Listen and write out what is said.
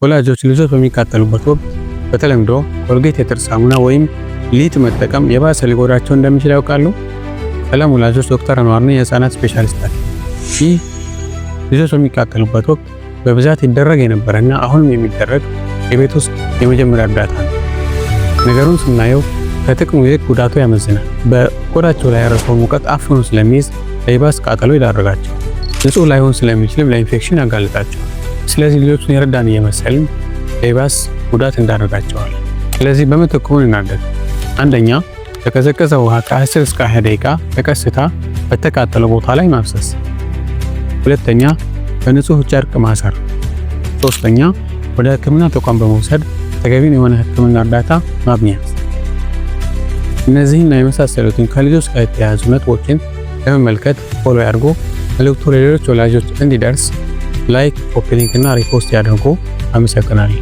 ወላጆች ልጆች በሚቃጠሉበት ወቅት በተለምዶ ኮልጌት የጥርስ ሳሙና ወይም ሊጥ መጠቀም የባሰ ሊጎዳቸው እንደሚችል ያውቃሉ? ሰላም ወላጆች፣ ዶክተር አንዋር ነኝ፣ የህፃናት ስፔሻሊስት ነኝ። ይህ ልጆች በሚቃጠሉበት ወቅት በብዛት ይደረግ የነበረና አሁንም የሚደረግ የቤት ውስጥ የመጀመሪያ እርዳታ ነው። ነገሩን ስናየው ከጥቅሙ ይልቅ ጉዳቱ ያመዝናል። በቆዳቸው ላይ ያረፈው ሙቀት አፍኖ ስለሚይዝ ለይባስ ቃጠሎ ይዳረጋቸዋል። ንጹህ ላይሆን ስለሚችልም ለኢንፌክሽን ያጋልጣቸዋል። ስለዚህ ልጆቹን የረዳን እየመሰልን ለይባስ ጉዳት እንዳደርጋቸዋለን። ስለዚህ በምትኩ ምን እናድርግ? አንደኛ፣ በቀዘቀዘ ውሃ ከ10 እስከ 20 ደቂቃ በቀስታ በተቃጠለው ቦታ ላይ ማፍሰስ። ሁለተኛ፣ በንጹህ ጨርቅ ማሰር። ሶስተኛ፣ ወደ ህክምና ተቋም በመውሰድ ተገቢውን የሆነ ህክምና እርዳታ ማግኘት። እነዚህና የመሳሰሉትን ከልጆች ጋር የተያያዙ ነጥቦችን ለመመልከት ፎሎ ያድርጉ። መልእክቱ ለሌሎች ወላጆች እንዲደርስ ላይክ፣ ኮፒ ሊንክ እና ሪፖስት ያድርጉ። አመሰግናለሁ።